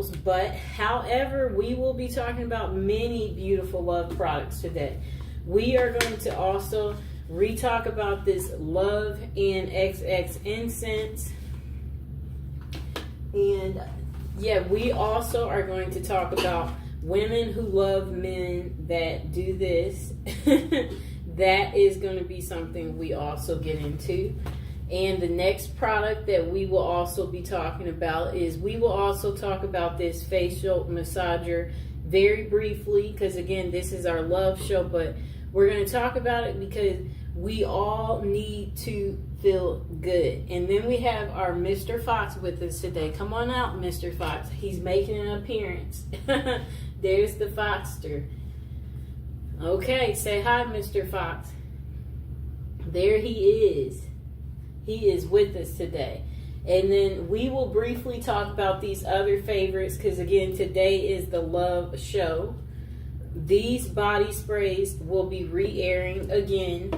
candles, but however, we will be talking about many beautiful Love products today. We are going to also re-talk about this Love and XX incense. And yeah, we also are going to talk about women who love men that do this. That is going to be something we also get into. And the next product that we will also be talking about is we will also talk about this facial massager very briefly, because again, this is our Love show, but we're going to talk about it because we all need to feel good. And then we have our Mr. Fox with us today. Come on out, Mr. Fox. He's making an appearance. There's the Foxter. Okay, say hi, Mr. Fox. There he is. He is with us today. And then we will briefly talk about these other favorites because, again, today is the Love show. These body sprays will be re-airing again.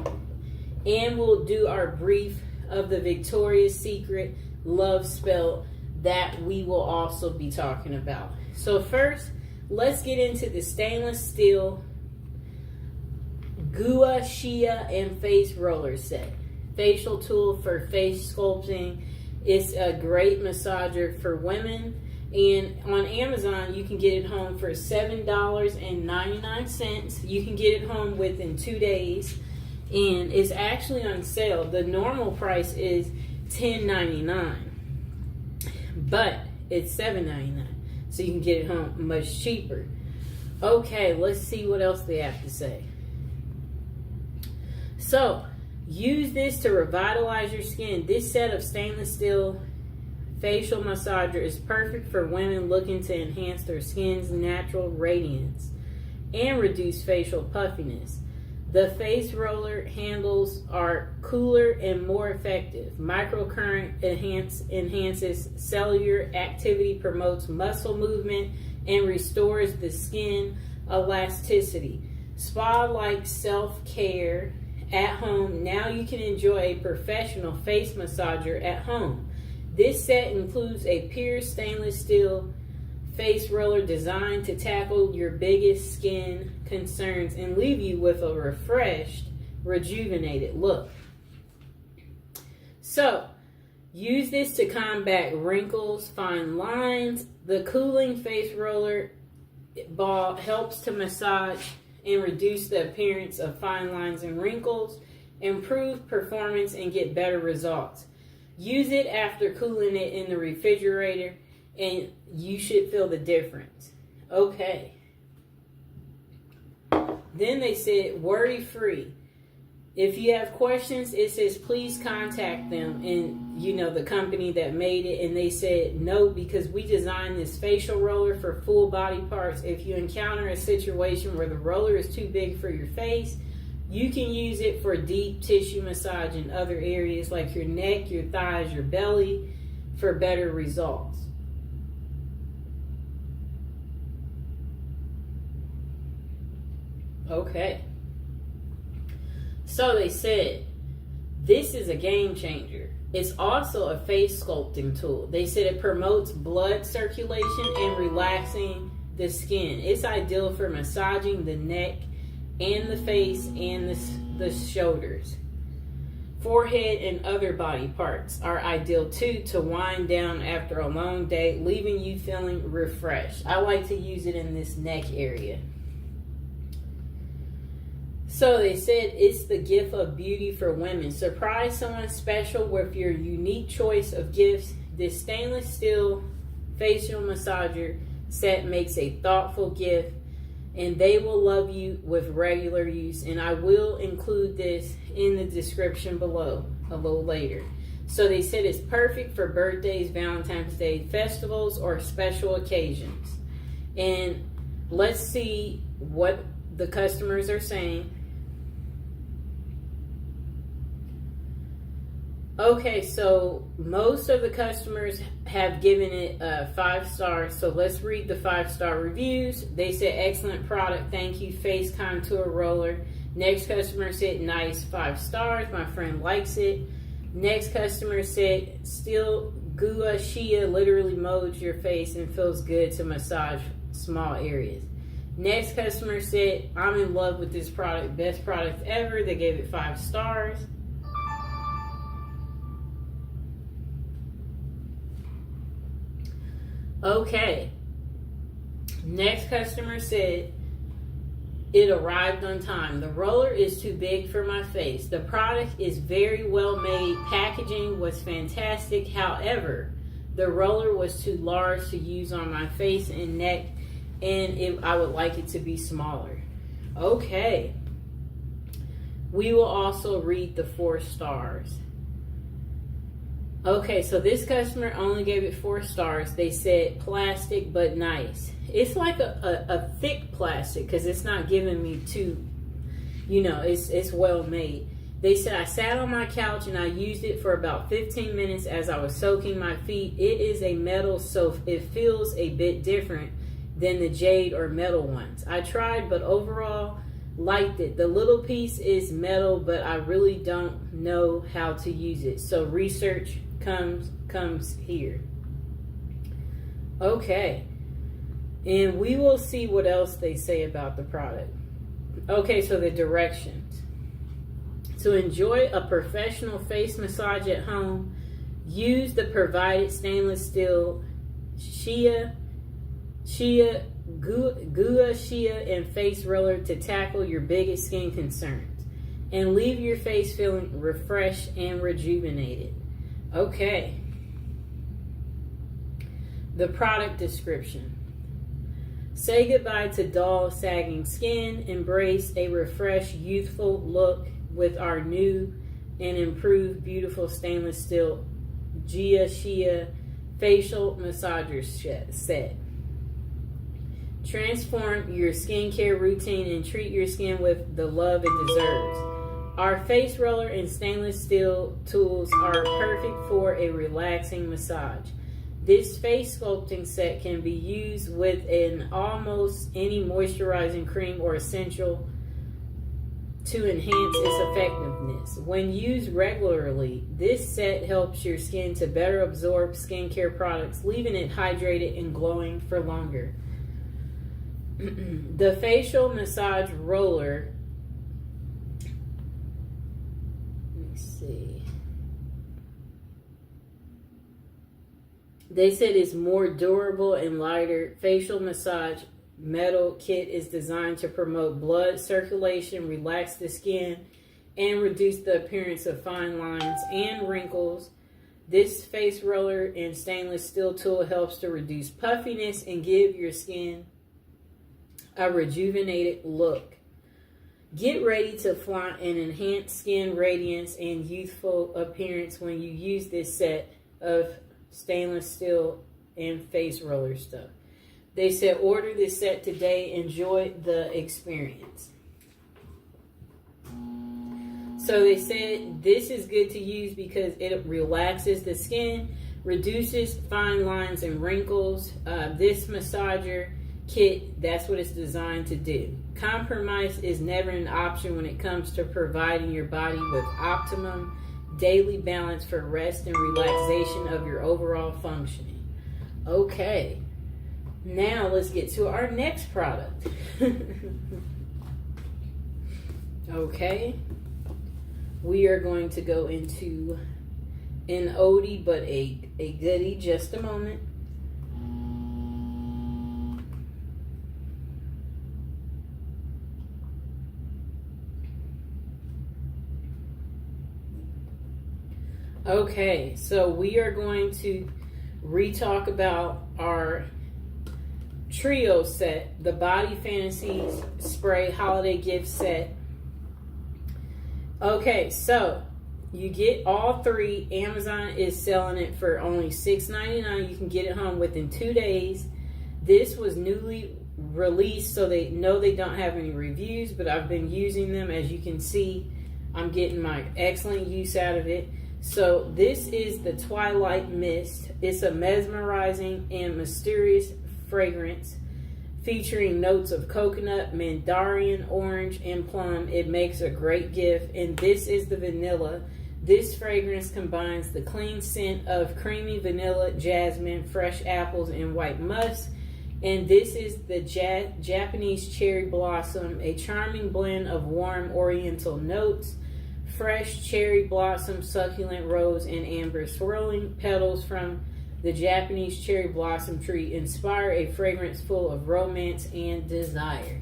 And we'll do our brief of the Victoria's Secret Love spell that we will also be talking about. So first, let's get into the stainless steel Gua Shia and face roller set. Facial tool for face sculpting. It's a great massager for women. And on Amazon, you can get it home for $7.99. You can get it home within 2 days. And it's actually on sale. The normal price is $10.99. But it's $7.99. So you can get it home much cheaper. Okay, let's see what else they have to say. So, use this to revitalize your skin. This set of stainless steel facial massager is perfect for women looking to enhance their skin's natural radiance and reduce facial puffiness. The face roller handles are cooler and more effective. Microcurrent enhances cellular activity, promotes muscle movement, and restores the skin elasticity. Spa-like self-care at home. Now you can enjoy a professional face massager at home. This set includes a pure stainless steel face roller designed to tackle your biggest skin concerns and leave you with a refreshed, rejuvenated look. So, use this to combat wrinkles, fine lines. The cooling face roller ball helps to massage and reduce the appearance of fine lines and wrinkles, improve performance, and get better results. Use it after cooling it in the refrigerator, and you should feel the difference. Okay. Then they said, worry-free. If you have questions, it says, please contact them and, the company that made it. And they said, no, because we designed this facial roller for full body parts. If you encounter a situation where the roller is too big for your face, you can use it for deep tissue massage in other areas like your neck, your thighs, your belly for better results. Okay. So they said, this is a game changer. It's also a face sculpting tool. They said it promotes blood circulation and relaxing the skin. It's ideal for massaging the neck and the face and the shoulders. Forehead and other body parts are ideal too to wind down after a long day, leaving you feeling refreshed. I like to use it in this neck area. So they said it's the gift of beauty for women. Surprise someone special with your unique choice of gifts. This stainless steel facial massager set makes a thoughtful gift, and they will love you with regular use. And I will include this in the description below a little later. So they said it's perfect for birthdays, Valentine's Day, festivals, or special occasions. And let's see what the customers are saying. Okay, so most of the customers have given it 5 stars. So let's read the 5-star reviews. They said, excellent product. Thank you. Face contour roller. Next customer said, nice, 5 stars. My friend likes it. Next customer said, still Gua Shia literally molds your face and feels good to massage small areas. Next customer said, I'm in love with this product. Best product ever. They gave it 5 stars. Okay. Next customer said, it arrived on time. The roller is too big for my face. The product is very well made. Packaging was fantastic. However, the roller was too large to use on my face and neck, and I would like it to be smaller. Okay. We will also read the 4 stars. Okay, so this customer only gave it 4 stars. They said plastic but nice. It's like a thick plastic because it's not giving me too, it's well made. They said, I sat on my couch and I used it for about 15 minutes as I was soaking my feet. It is a metal, so it feels a bit different than the jade or metal ones. I tried, but overall liked it. The little piece is metal, but I really don't know how to use it. So research comes here. Okay. And we will see what else they say about the product. Okay, so the directions. To enjoy a professional face massage at home, use the provided stainless steel Gua Shia and face roller to tackle your biggest skin concerns and leave your face feeling refreshed and rejuvenated. Okay. The product description. Say goodbye to dull, sagging skin. Embrace a refreshed, youthful look with our new and improved beautiful stainless steel Gua Shia facial massager set. Transform your skincare routine and treat your skin with the love it deserves. Our face roller and stainless steel tools are perfect for a relaxing massage. This face sculpting set can be used with an almost any moisturizing cream or essential to enhance its effectiveness. When used regularly, this set helps your skin to better absorb skincare products, leaving it hydrated and glowing for longer. The facial massage roller, let me see. They said it's more durable and lighter. Facial massage metal kit is designed to promote blood circulation, relax the skin, and reduce the appearance of fine lines and wrinkles. This face roller and stainless steel tool helps to reduce puffiness and give your skin a rejuvenated look. Get ready to flaunt an enhanced skin radiance and youthful appearance when you use this set of stainless steel and face roller stuff. They said order this set today. Enjoy the experience. So they said this is good to use because it relaxes the skin, reduces fine lines and wrinkles. This massager kit, that's what it's designed to do. Compromise is never an option when it comes to providing your body with optimum daily balance for rest and relaxation of your overall functioning. Okay, now let's get to our next product. Okay, we are going to go into an oldie but a goodie. Just a moment. Okay, so we are going to re-talk about our trio set, the Body Fantasies Spray Holiday Gift Set. Okay, so you get all 3. Amazon is selling it for only $6.99. You can get it home within 2 days. This was newly released, so they know they don't have any reviews, but I've been using them. As you can see, I'm getting my excellent use out of it. So this is the Twilight Mist. It's a mesmerizing and mysterious fragrance featuring notes of coconut, mandarin, orange, and plum. It makes a great gift. And this is the vanilla. This fragrance combines the clean scent of creamy vanilla, jasmine, fresh apples, and white musk. And this is the Japanese cherry blossom, a charming blend of warm oriental notes, fresh cherry blossom, succulent rose, and amber swirling petals from the Japanese cherry blossom tree inspire a fragrance full of romance and desire.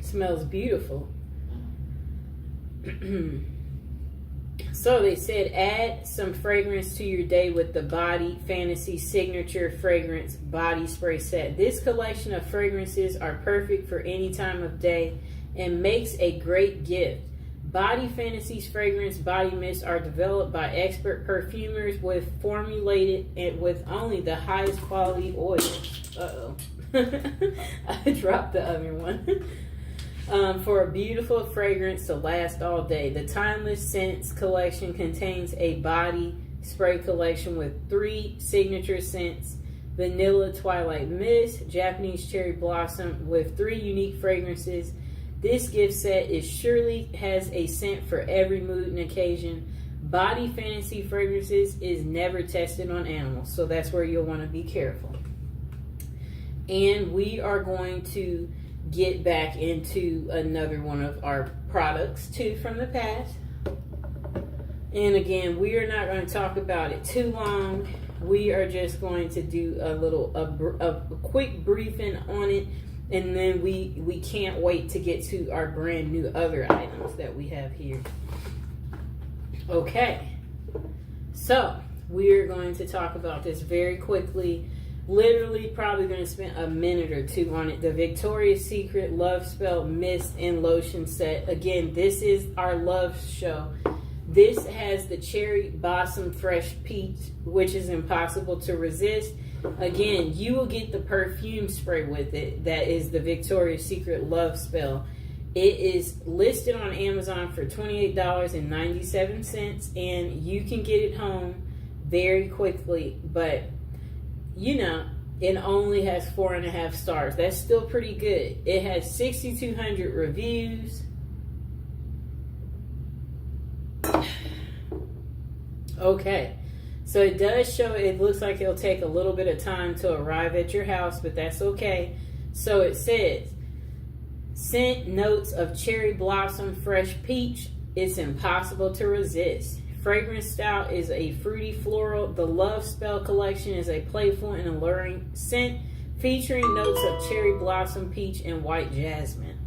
Smells beautiful. So they said add some fragrance to your day with the Body Fantasy Signature Fragrance Body Spray Set. This collection of fragrances are perfect for any time of day and makes a great gift. Body Fantasy's fragrance body mists are developed by expert perfumers with formulated with only the highest quality oils. I dropped the other one. For a beautiful fragrance to last all day. The Timeless Scents collection contains a body spray collection with 3 signature scents: Vanilla Twilight Mist, Japanese Cherry Blossom, with 3 unique fragrances. This gift set surely has a scent for every mood and occasion. Body Fantasy Fragrances is never tested on animals, so that's where you'll want to be careful. And we are going to get back into another one of our products too from the past. And again, we are not going to talk about it too long. We are just going to do a quick briefing on it, and then we can't wait to get to our brand new other items that we have here. Okay, so we are going to talk about this very quickly. Literally probably going to spend a minute or 2 on it. The Victoria's Secret Love Spell Mist and Lotion Set. Again, this is our love show. This has the Cherry Blossom Fresh Peach, which is impossible to resist. Again, you will get the perfume spray with it. That is the Victoria's Secret Love Spell. It is listed on Amazon for $28.97, and you can get it home very quickly, but you know, it only has 4.5 stars. That's still pretty good. It has 6,200 reviews. Okay, so it does show, it looks like it'll take a little bit of time to arrive at your house, but that's okay. So it says, scent notes of cherry blossom, fresh peach. It's impossible to resist. Fragrance style is a fruity floral. The Love Spell collection is a playful and alluring scent featuring notes of cherry blossom, peach, and white jasmine.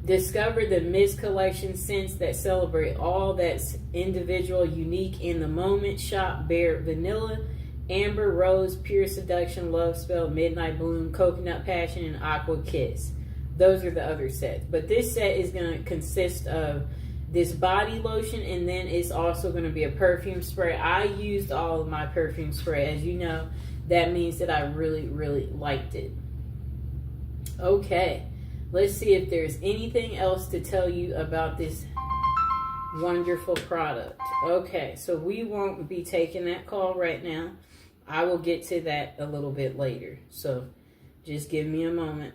Discover the Mist collection scents that celebrate all that's individual, unique in the moment. Shop Bare Vanilla, Amber Rose, Pure Seduction, Love Spell, Midnight Bloom, Coconut Passion, and Aqua Kiss. Those are the other sets. But this set is going to consist of this body lotion, and then it's also going to be a perfume spray. I used all of my perfume spray. As you know, that means that I really, really liked it. Okay, let's see if there's anything else to tell you about this wonderful product. Okay, so we won't be taking that call right now. I will get to that a little bit later, so just give me a moment.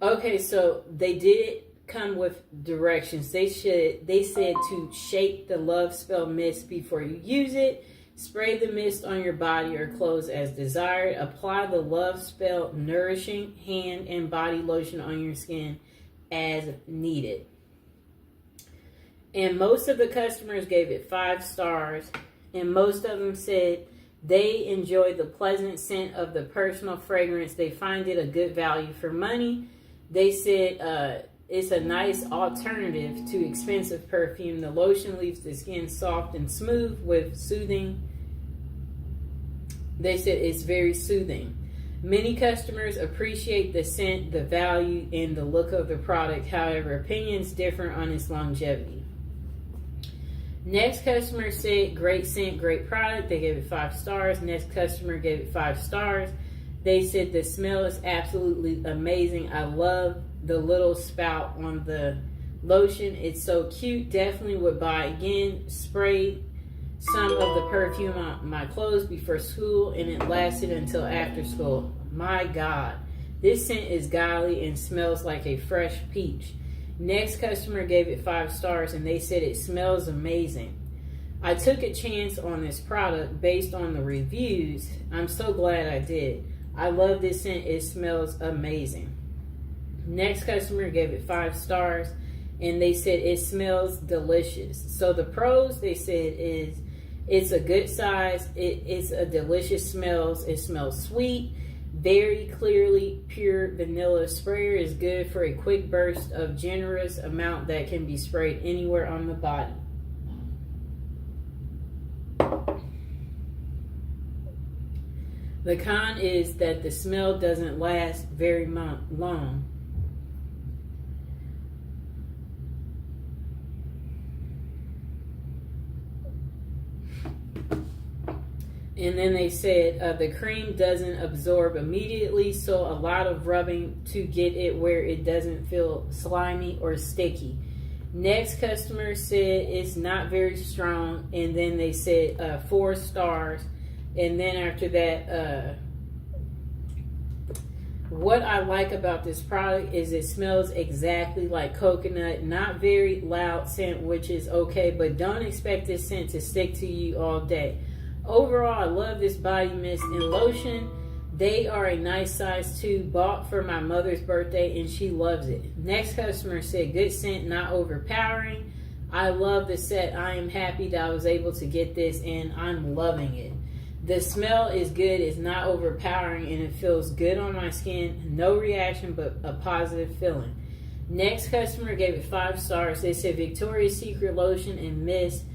Okay, so they did come with directions. They said to shake the Love Spell mist before you use it. Spray the mist on your body or clothes as desired. Apply the Love Spell nourishing hand and body lotion on your skin as needed. And most of the customers gave it 5 stars, and most of them said they enjoy the pleasant scent of the personal fragrance. They find it a good value for money. They said it's a nice alternative to expensive perfume. The lotion leaves the skin soft and smooth with soothing. They said it's very soothing. Many customers appreciate the scent, the value, and the look of the product. However, opinions differ on its longevity. Next customer said, great scent, great product. They gave it 5 stars. Next customer gave it 5 stars. They said the smell is absolutely amazing. I love the little spout on the lotion. It's so cute. Definitely would buy again. Sprayed some of the perfume on my clothes before school, and it lasted until after school. My God, this scent is godly and smells like a fresh peach. Next customer gave it 5 stars and they said it smells amazing. I took a chance on this product based on the reviews. I'm so glad I did. I love this scent. It smells amazing. Next customer gave it 5 stars and they said it smells delicious. So the pros, they said, is it's a good size. It's a delicious smells. It smells sweet. Very clearly pure vanilla. Sprayer is good for a quick burst of generous amount that can be sprayed anywhere on the body. The con is that the smell doesn't last very long. And then they said the cream doesn't absorb immediately, so a lot of rubbing to get it where it doesn't feel slimy or sticky. Next customer said it's not very strong, and then they said 4 stars. And then after that, what I like about this product is it smells exactly like coconut. Not very loud scent, which is okay, but don't expect this scent to stick to you all day. Overall, I love this body mist and lotion. They are a nice size too. Bought for my mother's birthday and she loves it. Next customer said good scent, not overpowering. I love the set. I am happy that I was able to get this and I'm loving it. The smell is good. It's not overpowering and it feels good on my skin. No reaction, but a positive feeling. Next customer gave it 5 stars. They said Victoria's Secret lotion and mist.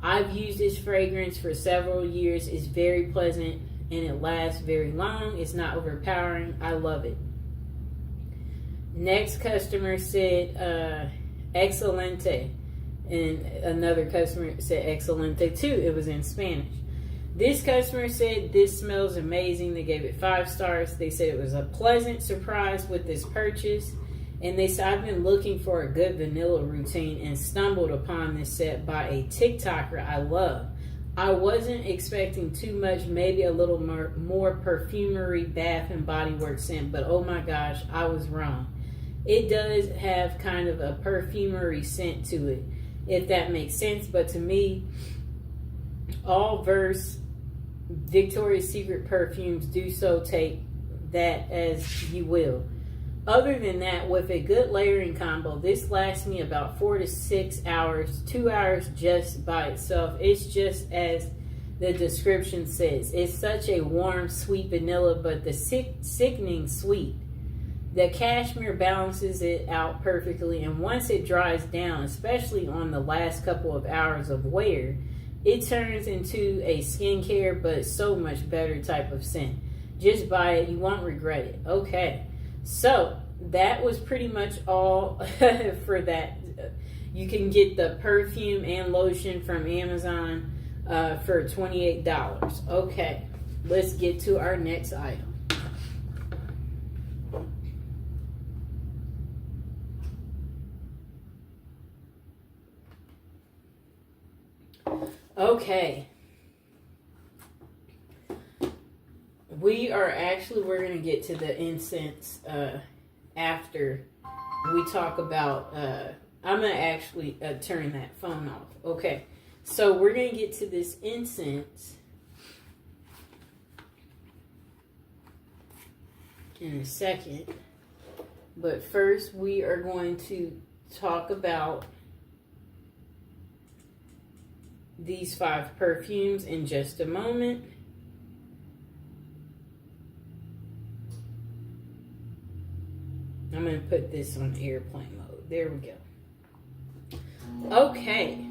I've used this fragrance for several years. It's very pleasant and it lasts very long. It's not overpowering. I love it. Next customer said excelente. And another customer said excelente too. It was in Spanish. This customer said this smells amazing. They gave it 5 stars. They said it was a pleasant surprise with this purchase. And they said, I've been looking for a good vanilla routine and stumbled upon this set by a TikToker I love. I wasn't expecting too much, maybe a little more perfumery, Bath and Body Works scent, but oh my gosh, I was wrong. It does have kind of a perfumery scent to it, if that makes sense. But to me, all Verse Victoria's Secret perfumes do so, take that as you will. Other than that, with a good layering combo, this lasts me about 4 to 6 hours, 2 hours just by itself. It's just as the description says. It's such a warm, sweet vanilla, but the sickening sweet. The cashmere balances it out perfectly, and once it dries down, especially on the last couple of hours of wear, it turns into a skincare, but so much better type of scent. Just buy it. You won't regret it. Okay. So that was pretty much all for that. You can get the perfume and lotion from Amazon for $28. Okay, let's get to our next item. Okay. We're going to get to the incense after we talk about, I'm going to actually turn that phone off. Okay, so we're going to get to this incense in a second. But first, we are going to talk about these 5 perfumes in just a moment. I'm going to put this on airplane mode. There we go. Okay.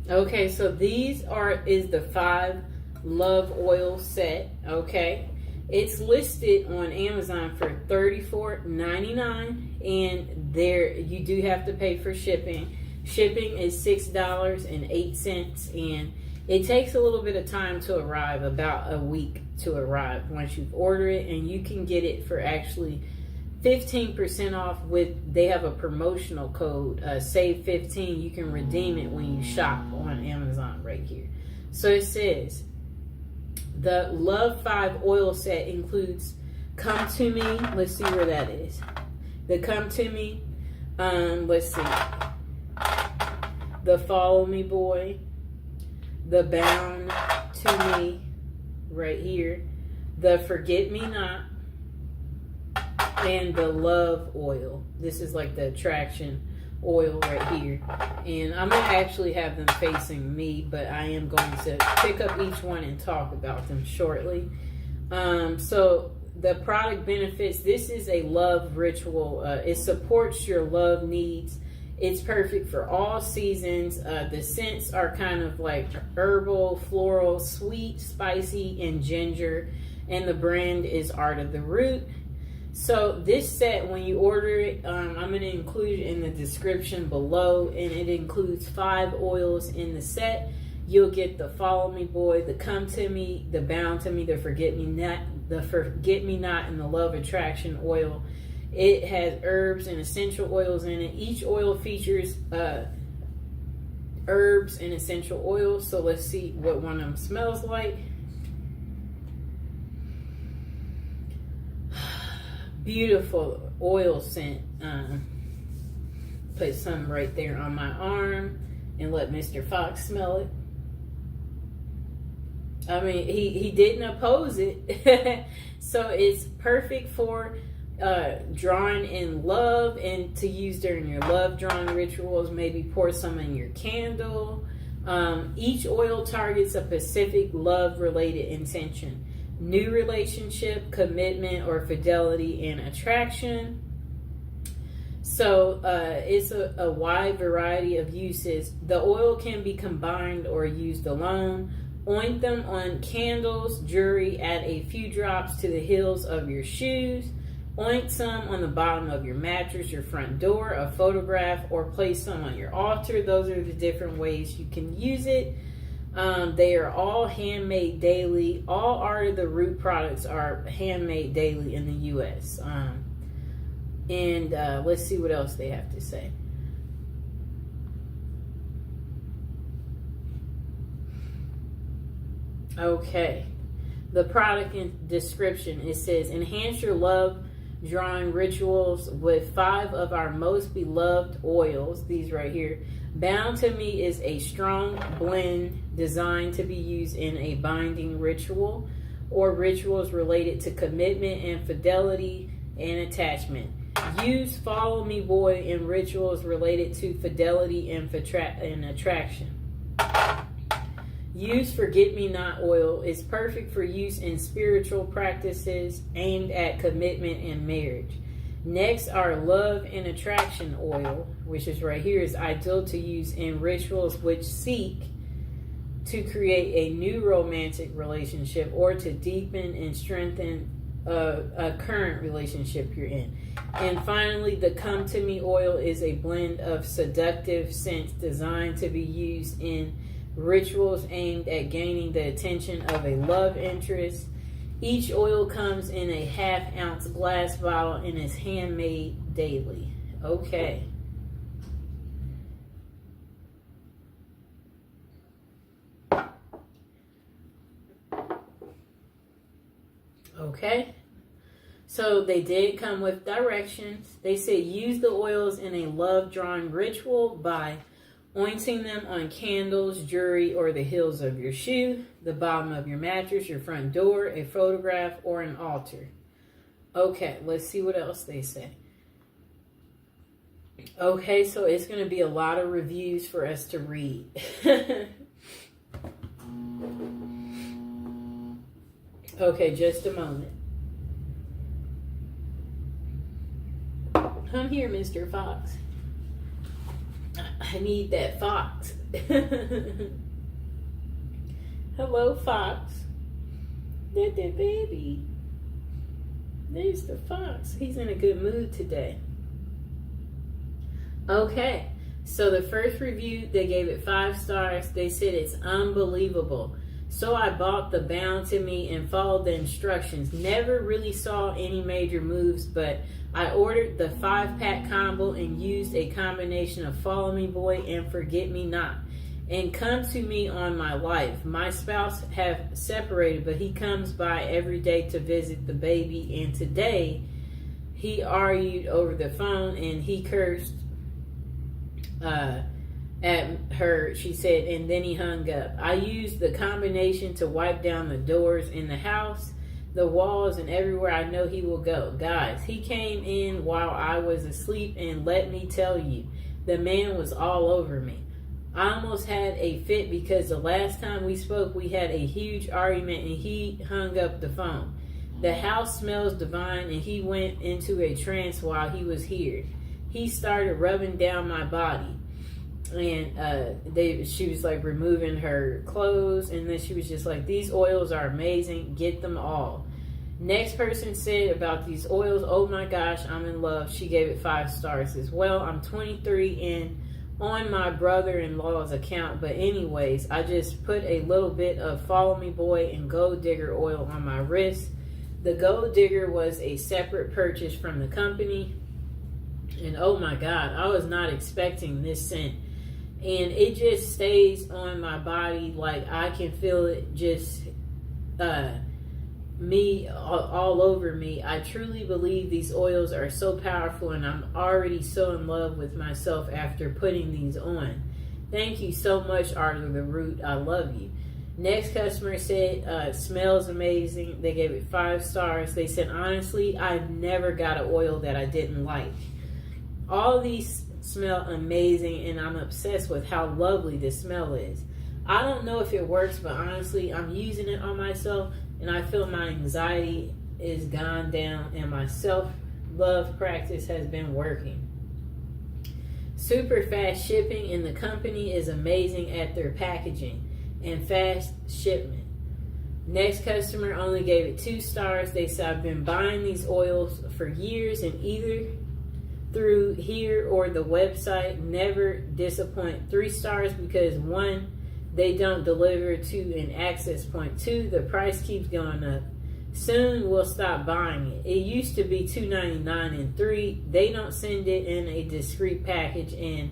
Okay, so these is the 5 Love Oil set. Okay. It's listed on Amazon for $34.99, and there you do have to pay for shipping. Shipping is $6.08, and it takes a little bit of time to arrive, about a week to arrive once you've ordered it, and you can get it for actually 15% off they have a promotional code, save 15. You can redeem it when you shop on Amazon right here. So it says, The Love 5 oil set includes Come To Me. Let's see where that is. The Come To Me. Let's see. The Follow Me Boy. The Bound To Me. Right here. The Forget Me Not. And the Love oil. This is like the attraction oil right here. And I'm going to actually have them facing me, but I am going to pick up each one and talk about them shortly. So the product benefits, this is a love ritual. It supports your love needs. It's perfect for all seasons. The scents are kind of like herbal, floral, sweet, spicy, and ginger. And the brand is Art of the Root. So this set, when you order it, I'm going to include it in the description below, and it includes 5 oils in the set. You'll get the Follow Me Boy, the Come To Me, the Bound To Me, the Forget Me Not, and the Love Attraction oil. It has herbs and essential oils in it. Each oil features herbs and essential oils. So let's see what one of them smells like. Beautiful oil scent. Put some right there on my arm and let Mr. Fox smell it. I mean, he didn't oppose it. So it's perfect for drawing in love and to use during your love drawing rituals. Maybe pour some in your candle. Each oil targets a specific love related intention. New relationship, commitment, or fidelity and attraction. So it's a wide variety of uses. The oil can be combined or used alone. Oint them on candles, jewelry, add a few drops to the heels of your shoes. Oint some on the bottom of your mattress, your front door, a photograph, or place some on your altar. Those are the different ways you can use it. They are all handmade daily. All Art of the Root products are handmade daily in the U.S. And let's see what else they have to say. Okay. The product description, it says, enhance your love drawing rituals with 5 of our most beloved oils. These right here. Bound to Me is a strong blend designed to be used in a binding ritual or rituals related to commitment and fidelity and attachment. Use Follow Me Boy in rituals related to fidelity and attraction. Use Forget Me Not oil is perfect for use in spiritual practices aimed at commitment and marriage. Next, our Love and Attraction oil, which is right here, is ideal to use in rituals which seek to create a new romantic relationship or to deepen and strengthen a current relationship you're in. And finally, the Come To Me oil is a blend of seductive scents designed to be used in rituals aimed at gaining the attention of a love interest. Each oil comes in a 1/2 ounce glass bottle and is handmade daily. Okay. Okay. So they did come with directions. They said use the oils in a love drawing ritual by ointing them on candles, jewelry, or the heels of your shoe, the bottom of your mattress, your front door, a photograph, or an altar. Okay, let's see what else they say. Okay, so it's going to be a lot of reviews for us to read. Okay, just a moment. Come here, Mr. Fox. I need that fox. Hello, Fox. That baby. There's the fox. He's in a good mood today. Okay, so the first review, they gave it 5 stars. They said it's unbelievable. So I bought the Bound to Me and followed the instructions. Never really saw any major moves, but I ordered the 5-pack combo and used a combination of Follow Me Boy and Forget Me Not. and come to me on my life. My spouse have separated, but he comes by every day to visit the baby, and today he argued over the phone and he cursed at her, she said, and then he hung up. I used the combination to wipe down the doors in the house, the walls, and everywhere I know he will go. Guys, he came in while I was asleep, and let me tell you, the man was all over me. I almost had a fit because the last time we spoke, we had a huge argument and he hung up the phone. The house smells divine, and he went into a trance while he was here. He started rubbing down my body. And she was like removing her clothes, and then she was just like, these oils are amazing, get them all. Next person said about these oils, oh my gosh, I'm in love. She gave it 5 stars as well. I'm 23 and on my brother-in-law's account, but anyways, I just put a little bit of Follow Me Boy and Gold Digger oil on my wrist. The Gold Digger was a separate purchase from the company, and oh my god, I was not expecting this scent. And it just stays on my body, like I can feel it just me all over me. I truly believe these oils are so powerful, and I'm already so in love with myself after putting these on. Thank you so much, Art of the Root. I love you. Next customer said, smells amazing. They gave it 5 stars. They said, honestly, I've never got an oil that I didn't like. All these smell amazing, and I'm obsessed with how lovely the smell is. I don't know if it works, but honestly, I'm using it on myself, and I feel my anxiety is gone down, and my self-love practice has been working. Super fast shipping, and the company is amazing at their packaging and fast shipment. Next customer only gave it 2 stars. They said, I've been buying these oils for years, and either through here or the website, never disappoint. 3 stars because 1, they don't deliver to an access point. 2, the price keeps going up. Soon we'll stop buying it. It used to be $2.99, and 3, they don't send it in a discreet package, and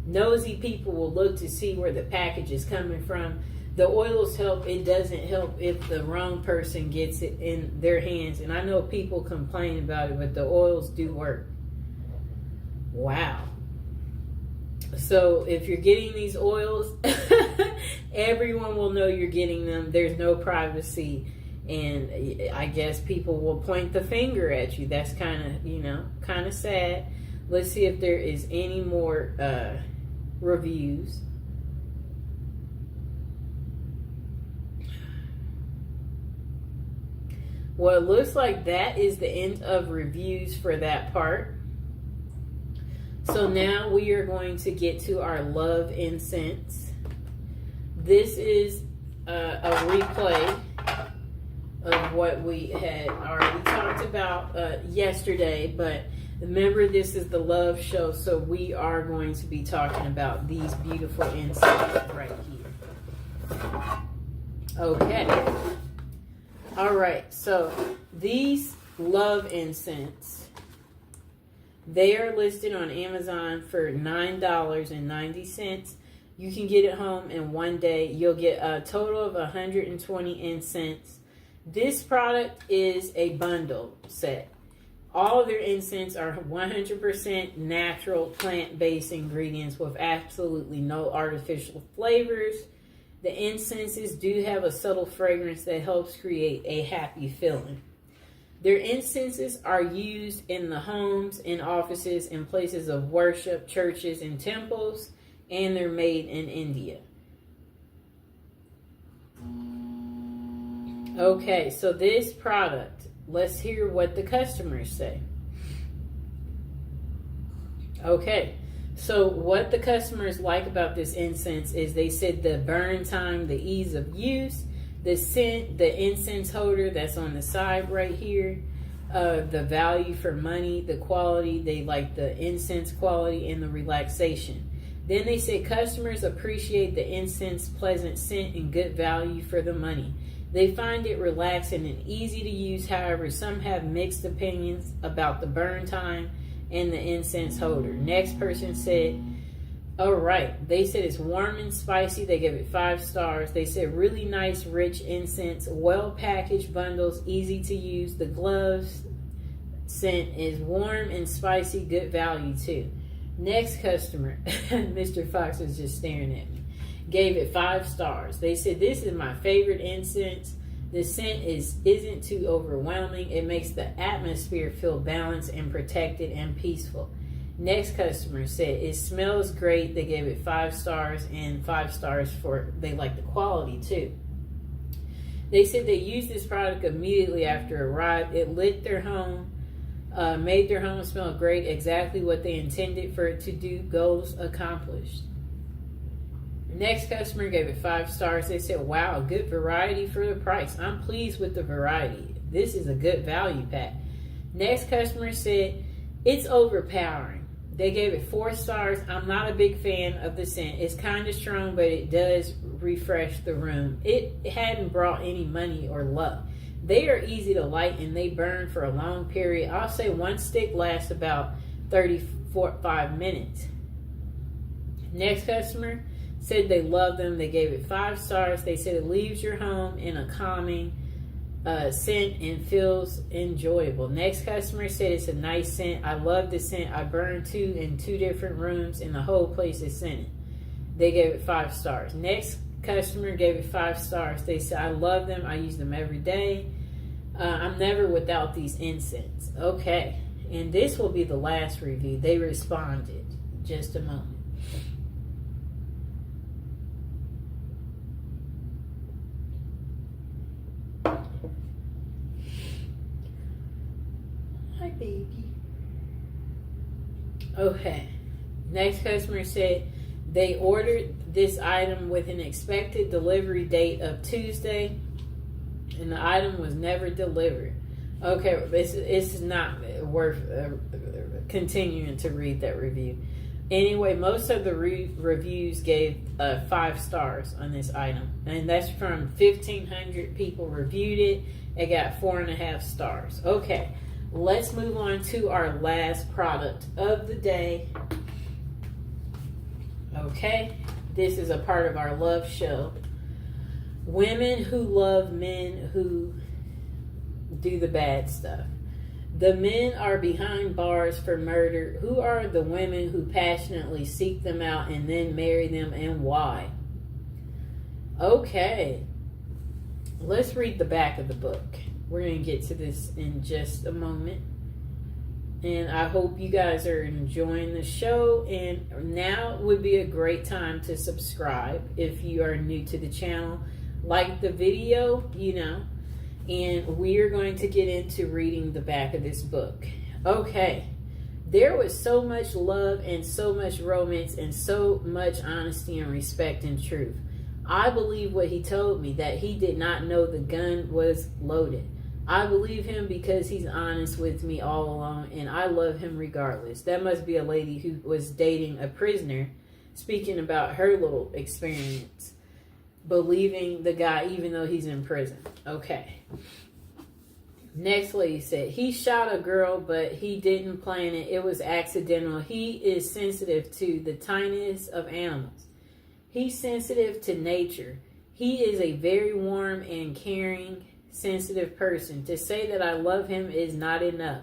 nosy people will look to see where the package is coming from. The oils help. It doesn't help if the wrong person gets it in their hands, and I know people complain about it, but the oils do work. Wow. So if you're getting these oils, everyone will know you're getting them. There's no privacy, and I guess people will point the finger at you. That's kind of sad. Let's see if there is any more reviews. Well, it looks like that is the end of reviews for that part. So now we are going to get to our love incense. This is a replay of what we had already talked about yesterday, but remember, this is the love show, so we are going to be talking about these beautiful incense right here. Okay. All right, so these love incense, they are listed on Amazon for $9.90. You can get it home in one day. You'll get a total of 120 incense. This product is a bundle set. All of their incense are 100% natural plant-based ingredients with absolutely no artificial flavors. The incenses do have a subtle fragrance that helps create a happy feeling. Their incenses are used in the homes, in offices, in places of worship, churches, and temples, and they're made in India. Okay, so this product, let's hear what the customers say. Okay, so what the customers like about this incense is they said the burn time, the ease of use, the scent, the incense holder that's on the side right here, the value for money, the quality, they like the incense quality, and the relaxation. Then they say customers appreciate the incense pleasant scent and good value for the money. They find it relaxing and easy to use. However, some have mixed opinions about the burn time and the incense holder. Next person said All right. They said it's warm and spicy. They gave it 5 stars. They said really nice, rich incense, well packaged bundles, easy to use. The gloves scent is warm and spicy, good value too. Next customer, Mr. Fox was just staring at me, gave it 5 stars. They said this is my favorite incense. The scent isn't too overwhelming. It makes the atmosphere feel balanced and protected and peaceful. Next customer said it smells great. They gave it 5 stars and 5 stars for they like the quality too. They said they used this product immediately after it arrived. It lit their home, made their home smell great, exactly what they intended for it to do. Goals accomplished. Next customer gave it 5 stars. They said, wow, good variety for the price. I'm pleased with the variety. This is a good value pack. Next customer said, it's overpowering. They gave it 4 stars. I'm not a big fan of the scent. It's kind of strong, but it does refresh the room. It hadn't brought any money or luck. They are easy to light and they burn for a long period. I'll say 1 stick lasts about 35 minutes. Next customer said they love them. They gave it 5 stars. They said it leaves your home in a calming scent and feels enjoyable. Next customer said it's a nice scent. I love the scent. I burned 2 in 2 different rooms and the whole place is scented. They gave it 5 stars. Next customer gave it 5 stars. They said, I love them. I use them every day. I'm never without these incense. Okay. And this will be the last review. They responded. Just a moment. Hi, baby. Okay. Next customer said they ordered this item with an expected delivery date of Tuesday, and the item was never delivered. Okay, it's not worth continuing to read that review. Anyway, most of the reviews gave 5 stars on this item, and that's from 1,500 people reviewed it. It got 4.5 stars. Okay, let's move on to our last product of the day. Okay, this is a part of our love show. Women who love men who do the bad stuff. The men are behind bars for murder. Who are the women who passionately seek them out and then marry them, and why? Okay, let's read the back of the book. We're going to get to this in just a moment. And I hope you guys are enjoying the show. And now would be a great time to subscribe if you are new to the channel. Like the video, and we are going to get into reading the back of this book. Okay. There was so much love and so much romance and so much honesty and respect and truth. I believe what he told me, that he did not know the gun was loaded. I believe him because he's honest with me all along, and I love him regardless. That must be a lady who was dating a prisoner, speaking about her little experience, believing the guy even though he's in prison. Okay. Next lady said, he shot a girl, but he didn't plan it. It was accidental. He is sensitive to the tiniest of animals. He's sensitive to nature. He is a very warm and caring, sensitive person. To say that I love him is not enough.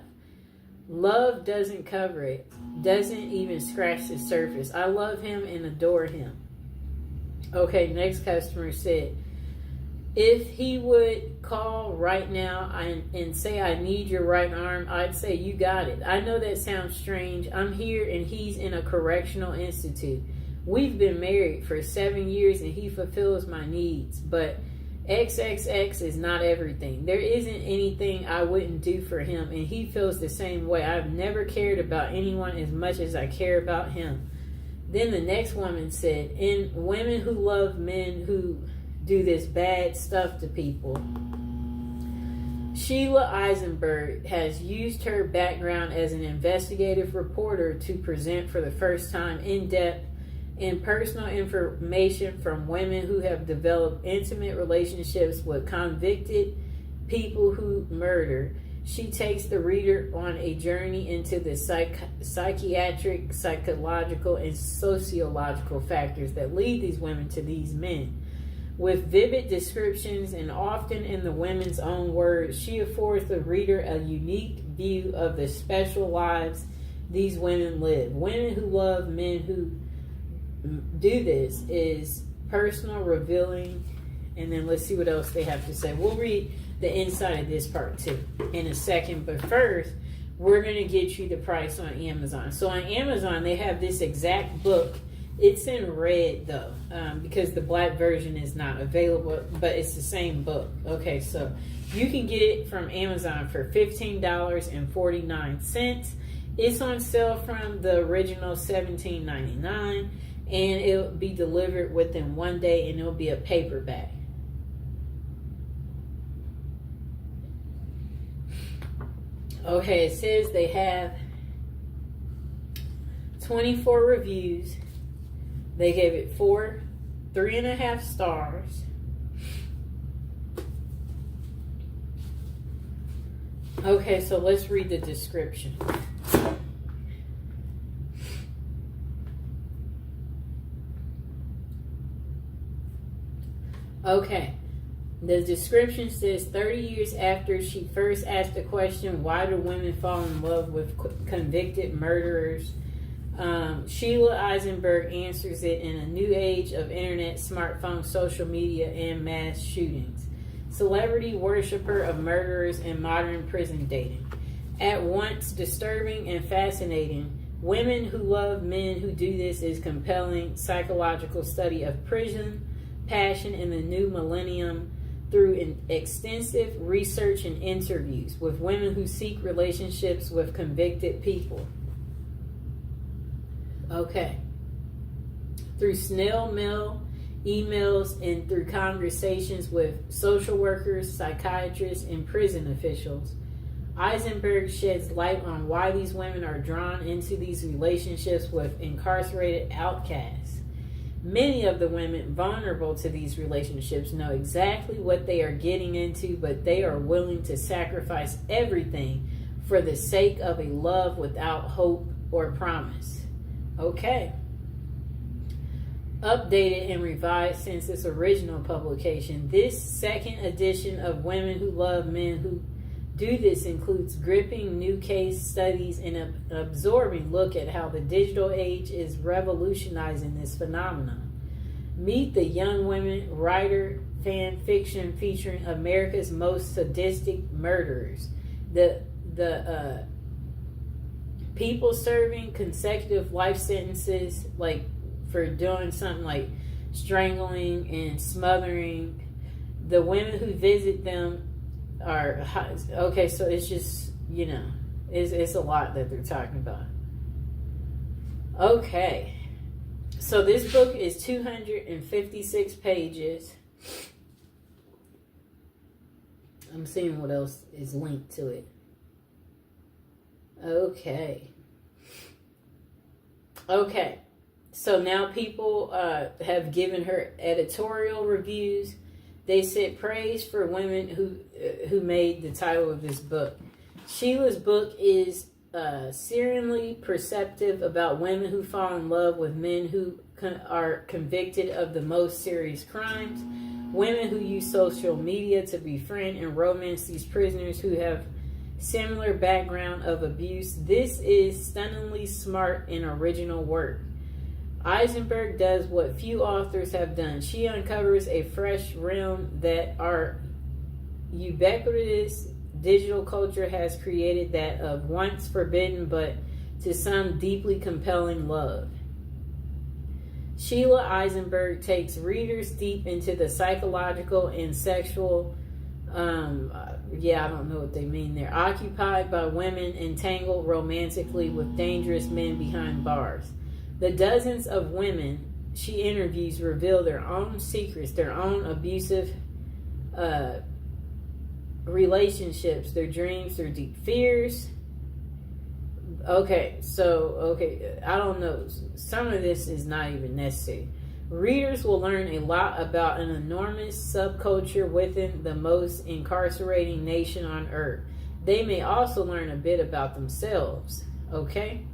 Love doesn't cover it, doesn't even scratch the surface. I love him and adore him. Okay, next customer said, if he would call right now and say, I need your right arm, I'd say, you got it. I know that sounds strange. I'm here and he's in a correctional institute. We've been married for 7 years and he fulfills my needs, but XXX is not everything. There isn't anything I wouldn't do for him, and he feels the same way. I've never cared about anyone as much as I care about him. Then the next woman said, and women who love men who do this bad stuff to people. Sheila Eisenberg has used her background as an investigative reporter to present for the first time in-depth and personal information from women who have developed intimate relationships with convicted people who murder. She takes the reader on a journey into the psychiatric, psychological, and sociological factors that lead these women to these men. With vivid descriptions and often in the women's own words, she affords the reader a unique view of the special lives these women live. Women Who Love Men Who Do This is personal, revealing, and then let's see what else they have to say. We'll read the inside of this part too in a second, but first we're going to get you the price on Amazon. So on Amazon they have this exact book. It's in red though, because the black version is not available, but it's the same book. Okay, so you can get it from Amazon for $15.49. It's on sale from the original $17.99, and it'll be delivered within 1 day, and it'll be a paperback. Okay, it says they have 24 reviews. They gave it 3.5 stars. Okay, so let's read the description. Okay, the description says 30 years after she first asked the question, why do women fall in love with convicted murderers? Sheila Eisenberg answers it in a new age of internet, smartphone, social media, and mass shootings. Celebrity worshiper of murderers and modern prison dating. At once disturbing and fascinating, Women Who Love Men Who Do This is compelling psychological study of prison passion in the new millennium through extensive research and interviews with women who seek relationships with convicted people. Okay. Through snail mail, emails, and through conversations with social workers, psychiatrists, and prison officials, Eisenberg sheds light on why these women are drawn into these relationships with incarcerated outcasts. Many of the women vulnerable to these relationships know exactly what they are getting into, but they are willing to sacrifice everything for the sake of a love without hope or promise. Okay. Updated and revised since its original publication, this second edition of Women Who Love Men Who Do This includes gripping new case studies and an absorbing look at how the digital age is revolutionizing this phenomenon. Meet the young women writer fan fiction featuring America's most sadistic murderers. The people serving consecutive life sentences, like for doing something like strangling and smothering. The women who visit them are okay. So it's just, you know, it's a lot that they're talking about. Okay, so this book is 256 pages. I'm seeing what else is linked to it. Okay, so now people have given her editorial reviews. They said praise for women who made the title of this book. Sheila's book is searingly perceptive about women who fall in love with men who are convicted of the most serious crimes. Women who use social media to befriend and romance these prisoners who have similar background of abuse. This is stunningly smart and original work. Eisenberg does what few authors have done. She uncovers a fresh realm that our ubiquitous digital culture has created, that of once forbidden but to some deeply compelling love. Sheila Eisenberg takes readers deep into the psychological and sexual, I don't know what they mean there, occupied by women entangled romantically with dangerous men behind bars. The dozens of women she interviews reveal their own secrets, their own abusive relationships, their dreams, their deep fears. Okay, I don't know. Some of this is not even necessary. Readers will learn a lot about an enormous subculture within the most incarcerating nation on earth. They may also learn a bit about themselves. Okay?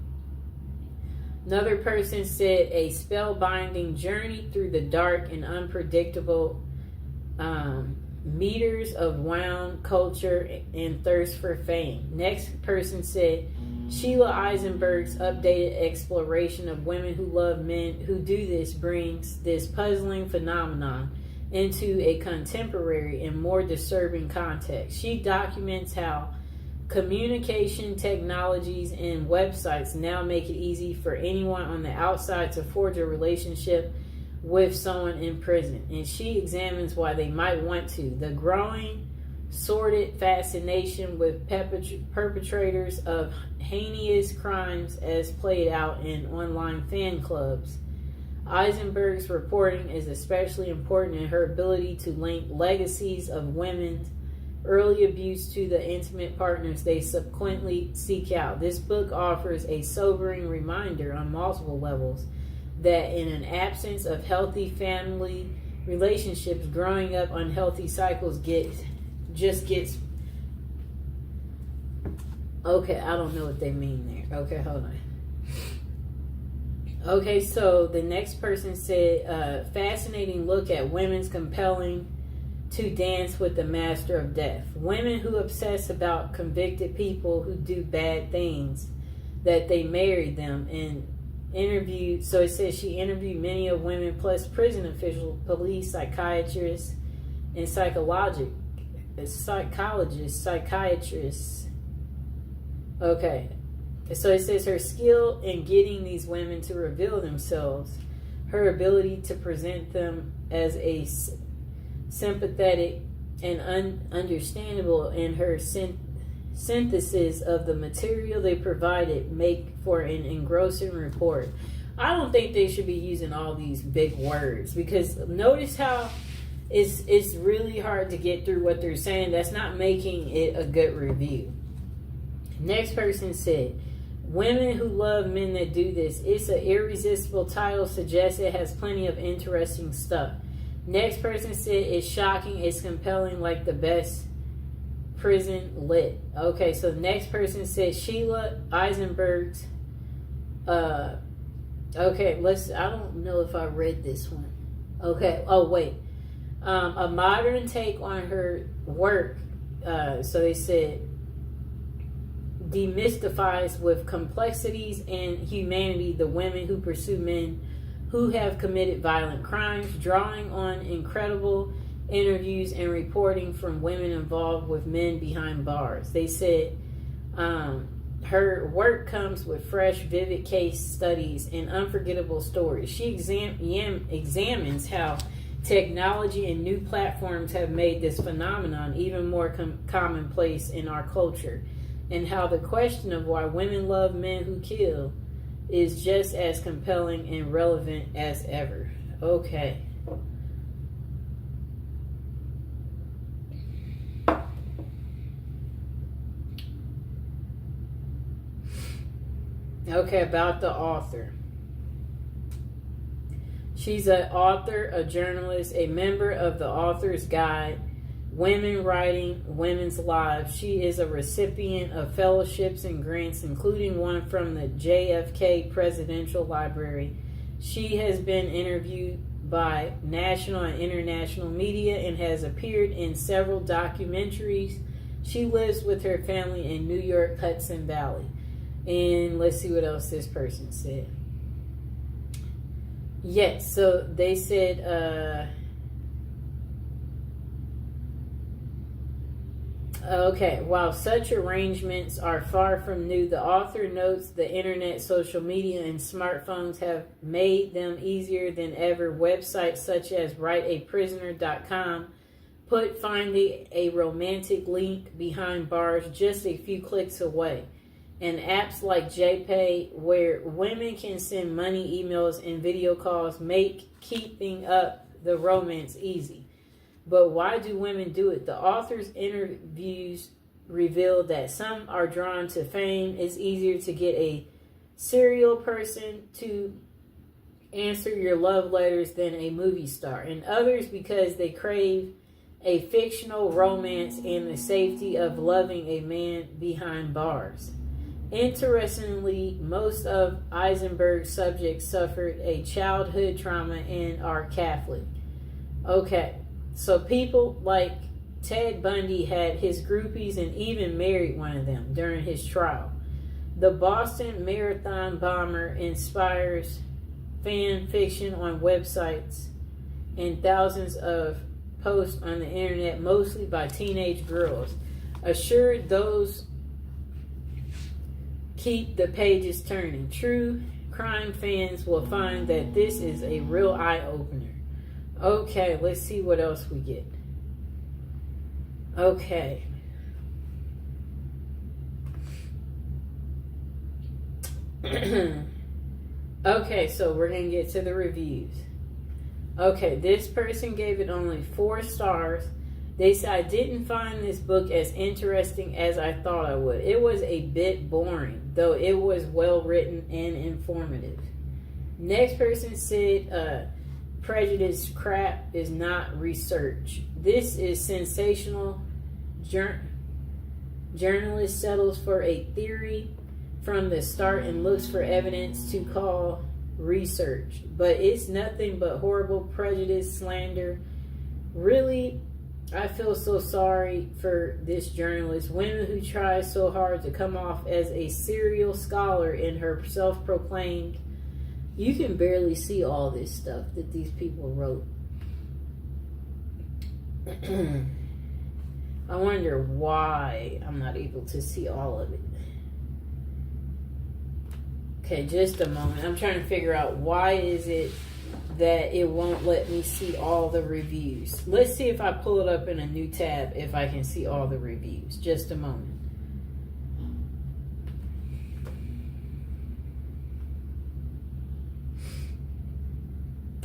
Another person said a spellbinding journey through the dark and unpredictable meters of wound culture and thirst for fame. Next person said Sheila Eisenberg's updated exploration of women who love men who do this brings this puzzling phenomenon into a contemporary and more disturbing context. She documents how communication technologies and websites now make it easy for anyone on the outside to forge a relationship with someone in prison, and she examines why they might want to. The growing sordid fascination with perpetrators of heinous crimes as played out in online fan clubs. Eisenberg's reporting is especially important in her ability to link legacies of women's early abuse to the intimate partners they subsequently seek out. This book offers a sobering reminder on multiple levels that in an absence of healthy family relationships, growing up unhealthy cycles gets okay, I don't know what they mean there. Okay, hold on. Okay, so the next person said, fascinating look at women's compelling to dance with the master of death. Women who obsess about convicted people who do bad things, that they married them, and interviewed, so it says she interviewed many of women plus prison officials, police, psychiatrists, and psychiatrists. Okay. So it says her skill in getting these women to reveal themselves, her ability to present them as a sympathetic and understandable, and her synthesis of the material they provided make for an engrossing report. I don't think they should be using all these big words, because notice how it's really hard to get through what they're saying. That's not making it a good review. Next person said, women who love men that do this. It's an irresistible title, suggests it has plenty of interesting stuff. Next person said, it's shocking, it's compelling, like the best prison lit. Okay, so the next person said Sheila Eisenberg's okay, I don't know if I read this one. Okay, oh wait. A modern take on her work, so they said, demystifies with complexities and humanity the women who pursue men who have committed violent crimes, drawing on incredible interviews and reporting from women involved with men behind bars. They said her work comes with fresh, vivid case studies and unforgettable stories. She examines how technology and new platforms have made this phenomenon even more commonplace in our culture, and how the question of why women love men who kill is just as compelling and relevant as ever. Okay. Okay, about the author. She's an author, a journalist, a member of the Author's Guide, Women Writing Women's Lives. She is a recipient of fellowships and grants, including one from the JFK Presidential Library. She has been interviewed by national and international media and has appeared in several documentaries. She lives with her family in New York, Hudson Valley. And let's see what else this person said. Yes, so they said, okay, while such arrangements are far from new, the author notes the internet, social media, and smartphones have made them easier than ever. Websites such as writeaprisoner.com put finding a romantic link behind bars just a few clicks away. And apps like JPay, where women can send money, emails, and video calls, make keeping up the romance easy. But why do women do it? The author's interviews reveal that some are drawn to fame. It's easier to get a serial person to answer your love letters than a movie star. And others because they crave a fictional romance and the safety of loving a man behind bars. Interestingly, most of Eisenberg's subjects suffered a childhood trauma and are Catholic. Okay, so people like Ted Bundy had his groupies and even married one of them during his trial. The Boston Marathon bomber inspires fan fiction on websites and thousands of posts on the internet, mostly by teenage girls. Assured those keep the pages turning. True crime fans will find that this is a real eye-opener. Okay, let's see what else we get. Okay. Okay, so we're going to get to the reviews. Okay, this person gave it only 4 stars. They said, I didn't find this book as interesting as I thought I would. It was a bit boring, though it was well written and informative. Next person said, prejudice crap is not research. This is sensational. Journalist settles for a theory from the start and looks for evidence to call research. But it's nothing but horrible prejudice, slander. Really, I feel so sorry for this journalist. Women who try so hard to come off as a serial scholar in her self-proclaimed. You can barely see all this stuff that these people wrote. I wonder why I'm not able to see all of it. Okay, just a moment. I'm trying to figure out why is it that it won't let me see all the reviews. Let's see if I pull it up in a new tab if I can see all the reviews. Just a moment.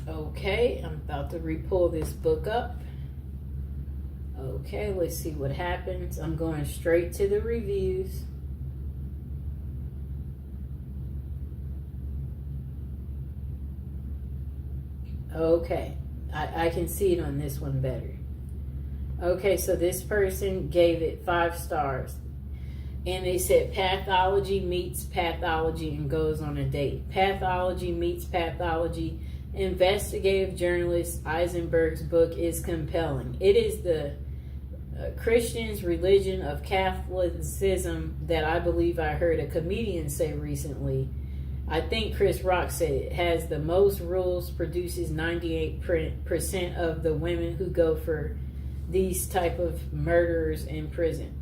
Okay, I'm about to re-pull this book up. Okay, let's see what happens. I'm going straight to the reviews. Okay, I can see it on this one better. Okay, so this person gave it 5 stars. And they said pathology meets pathology and goes on a date. Pathology meets pathology. Investigative journalist Eisenberg's book is compelling. It is the Christian's religion of Catholicism that I believe I heard a comedian say recently. I think Chris Rock said it has the most rules, produces 98% of the women who go for these type of murderers in prison.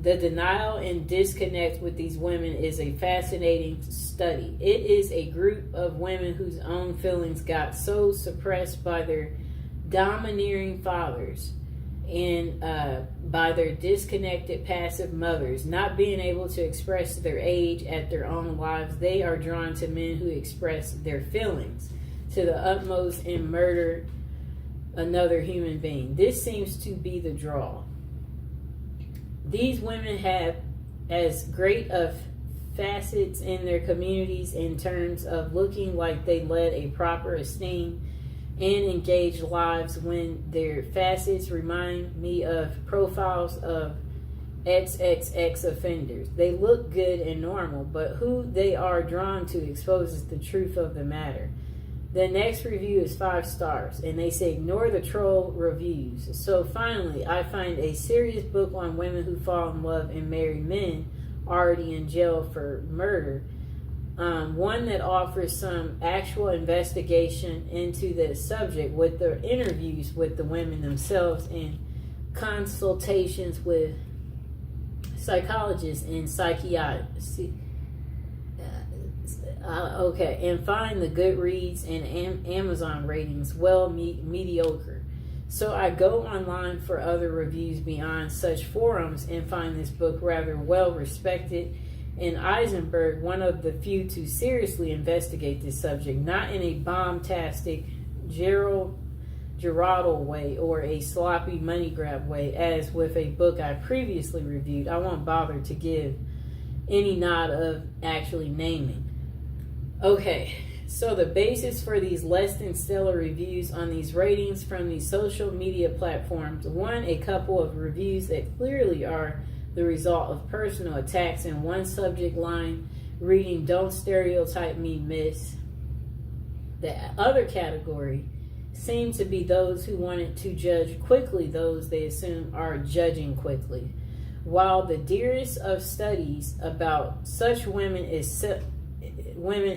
The denial and disconnect with these women is a fascinating study. It is a group of women whose own feelings got so suppressed by their domineering fathers and by their disconnected passive mothers, not being able to express their age at their own lives. They are drawn to men who express their feelings to the utmost and murder another human being. This seems to be the draw. These women have as great of facets in their communities in terms of looking like they led a proper, esteemed, and engaged lives, when their facets remind me of profiles of XXX offenders. They look good and normal, but who they are drawn to exposes the truth of the matter. The next review is 5 stars, and they say ignore the troll reviews. So finally, I find a serious book on women who fall in love and marry men already in jail for murder. One that offers some actual investigation into the subject with the interviews with the women themselves and consultations with psychologists and psychiatrists. Okay, and find the Goodreads and Amazon ratings mediocre. So I go online for other reviews beyond such forums and find this book rather well respected, and Eisenberg one of the few to seriously investigate this subject, not in a bombastic Geraldo way or a sloppy money grab way, as with a book I previously reviewed. I won't bother to give any nod of actually naming. Okay, So the basis for these less than stellar reviews on these ratings from these social media platforms, one, a couple of reviews that clearly are the result of personal attacks, and one subject line reading, "Don't stereotype me, miss." The other category seem to be those who wanted to judge quickly those they assume are judging quickly. While the dearest of studies about such women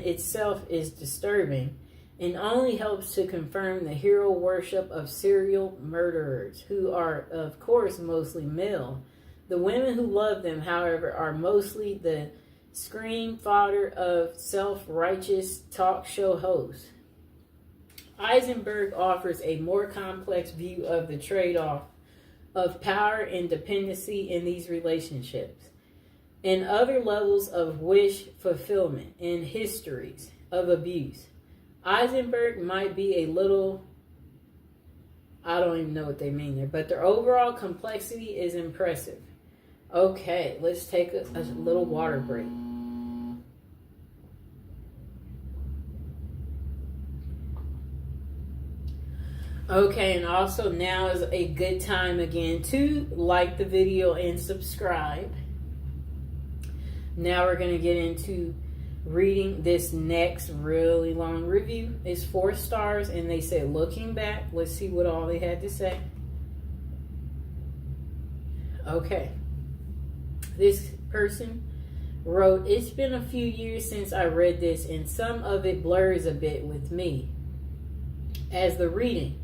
itself is disturbing and only helps to confirm the hero worship of serial murderers, who are, of course, mostly male. The women who love them, however, are mostly the scream fodder of self-righteous talk show hosts. Eisenberg offers a more complex view of the trade-off of power and dependency in these relationships, and other levels of wish fulfillment and histories of abuse. Eisenberg might be a little, I don't even know what they mean there, but their overall complexity is impressive. Okay, let's take a little water break. Okay, and also now is a good time again to like the video and subscribe. Now we're going to get into reading this next really long review. It's 4 stars, and they say, looking back, let's see what all they had to say. Okay. This person wrote, "It's been a few years since I read this, and some of it blurs a bit with me. As the reading,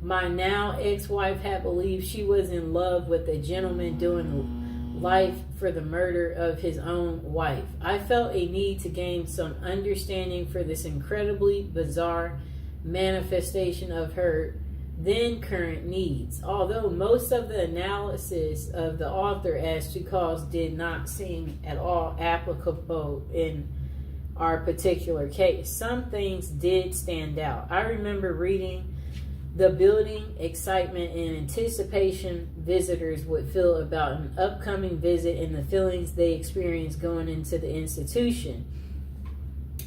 my now ex-wife had believed she was in love with a gentleman doing life for the murder of his own wife. I felt a need to gain some understanding for this incredibly bizarre manifestation of her then current needs. Although most of the analysis of the author as to cause did not seem at all applicable in our particular case, some things did stand out. I remember reading the building excitement and anticipation visitors would feel about an upcoming visit and the feelings they experienced going into the institution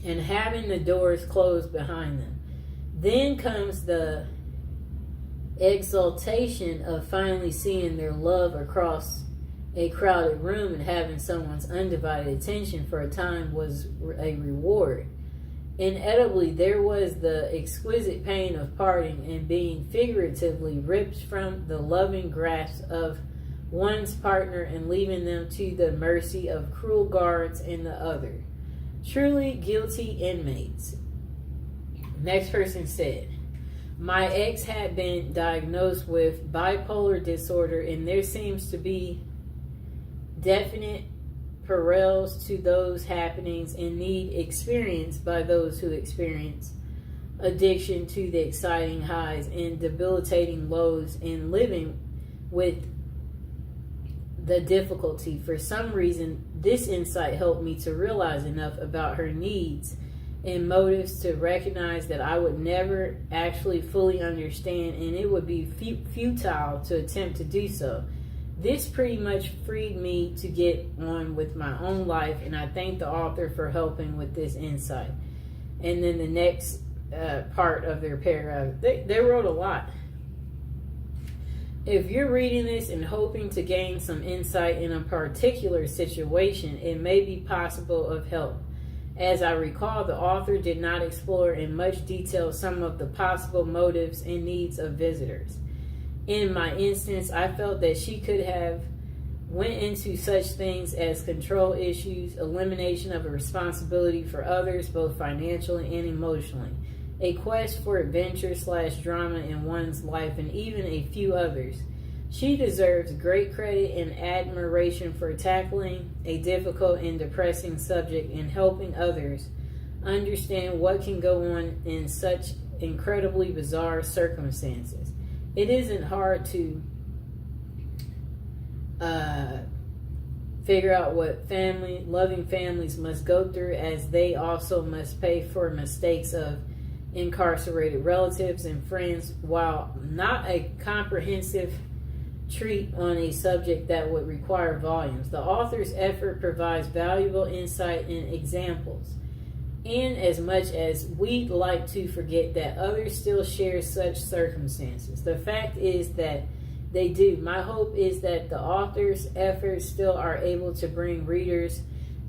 and having the doors closed behind them. Then comes the exaltation of finally seeing their love across a crowded room, and having someone's undivided attention for a time was a reward. Inevitably, there was the exquisite pain of parting and being figuratively ripped from the loving grasp of one's partner and leaving them to the mercy of cruel guards and the other. Truly guilty inmates." Next person said, "My ex had been diagnosed with bipolar disorder, and there seems to be definite parallels to those happenings and need experienced by those who experience addiction to the exciting highs and debilitating lows in living with the difficulty. For some reason, this insight helped me to realize enough about her needs and motives to recognize that I would never actually fully understand, and it would be futile to attempt to do so. This pretty much freed me to get on with my own life, and I thank the author for helping with this insight." And then the next part of their paragraph, they wrote a lot. If you're reading this and hoping to gain some insight in a particular situation, it may be possible of help. As I recall, the author did not explore in much detail some of the possible motives and needs of visitors. In my instance, I felt that she could have went into such things as control issues, elimination of a responsibility for others, both financially and emotionally, a quest for adventure/drama in one's life, and even a few others. She deserves great credit and admiration for tackling a difficult and depressing subject and helping others understand what can go on in such incredibly bizarre circumstances. It isn't hard to figure out what loving families must go through, as they also must pay for mistakes of incarcerated relatives and friends. While not a comprehensive treat on a subject that would require volumes, the author's effort provides valuable insight and examples. in as much as we'd like to forget that others still share such circumstances. The fact is that they do. My hope is that the author's efforts still are able to bring readers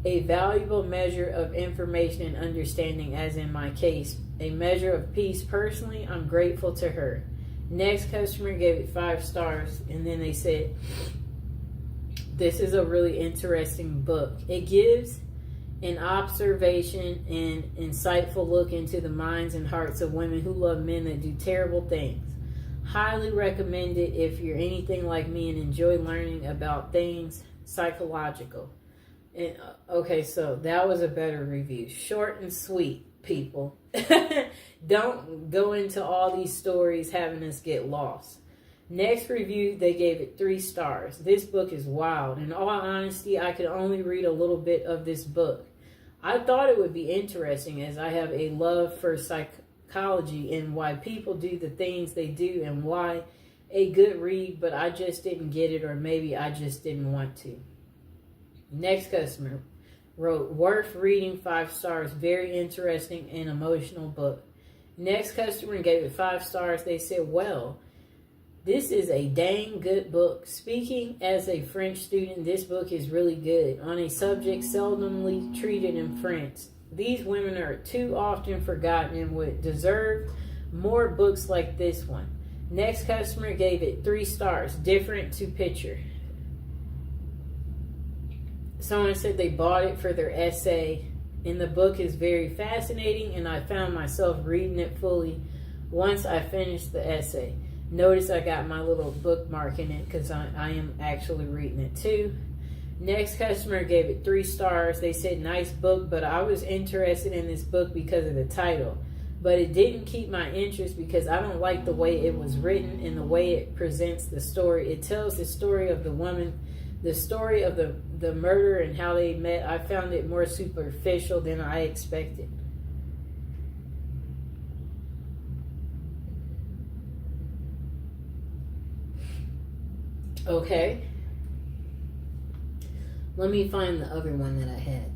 a valuable measure of information and understanding, as in my case, a measure of peace. Personally, I'm grateful to her. Next customer gave it 5 stars, and then they said, this is a really interesting book. It gives an observation and insightful look into the minds and hearts of women who love men that do terrible things. Highly recommend it if you're anything like me and enjoy learning about things psychological. And, okay, so that was a better review. Short and sweet, people. Don't go into all these stories having us get lost. Next review, they gave it 3 stars. This book is wild. In all honesty, I could only read a little bit of this book. I thought it would be interesting, as I have a love for psychology and why people do the things they do and why a good read, but I just didn't get it, or maybe I just didn't want to. Next customer wrote, worth reading, 5 stars, very interesting and emotional book. Next customer gave it 5 stars. They said, well, this is a dang good book. Speaking as a French student, this book is really good on a subject seldomly treated in France. These women are too often forgotten and would deserve more books like this one. Next customer gave it 3 stars, different to picture. Someone said they bought it for their essay, and the book is very fascinating, and I found myself reading it fully once I finished the essay. Notice I got my little bookmark in it because I am actually reading it too. Next customer gave it 3 stars. They said, nice book, but I was interested in this book because of the title. But it didn't keep my interest because I don't like the way it was written and the way it presents the story. It tells the story of the woman, the story of the murder and how they met. I found it more superficial than I expected. Okay. Let me find the other one that I had.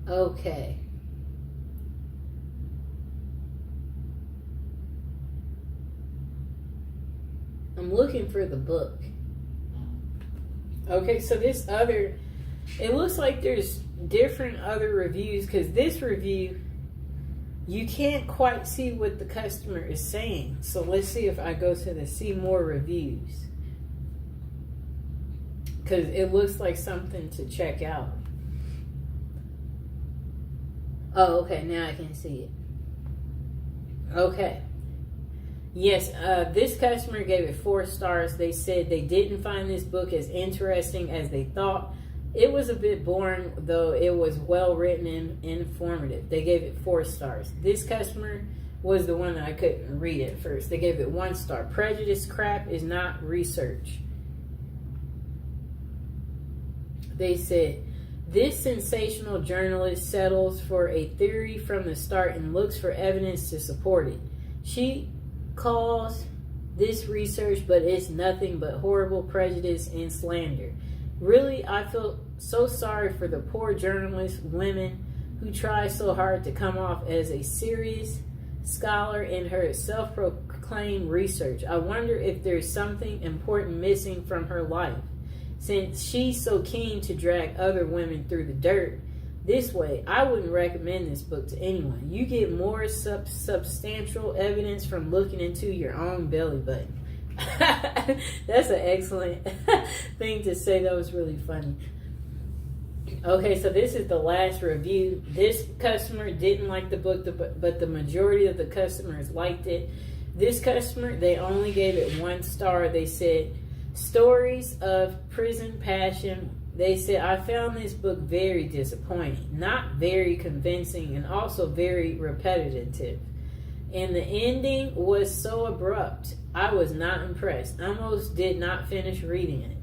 Okay. I'm looking for the book. Okay, so this other, it looks like there's different other reviews, because this review, you can't quite see what the customer is saying. So let's see if I go to the see more reviews, because it looks like something to check out. Oh, okay, now I can see it. Okay. Yes, this customer gave it 4 stars. They said they didn't find this book as interesting as they thought. It was a bit boring, though it was well written and informative. They gave it 4 stars. This customer was the one that I couldn't read at first. They gave it 1 star. Prejudice crap is not research. They said, this sensational journalist settles for a theory from the start and looks for evidence to support it. She calls this research, but it's nothing but horrible prejudice and slander. Really, I feel so sorry for the poor journalist women who try so hard to come off as a serious scholar in her self-proclaimed research. I wonder if there's something important missing from her life, since she's so keen to drag other women through the dirt this way. I wouldn't recommend this book to anyone. You get more substantial evidence from looking into your own belly button. That's an excellent thing to say. That was really funny. Okay, so this is the last review. This customer didn't like the book, but the majority of the customers liked it. This customer, they only gave it 1 star. They said, stories of prison passion. They said, I found this book very disappointing, not very convincing, and also very repetitive. And the ending was so abrupt. I was not impressed. Almost did not finish reading it.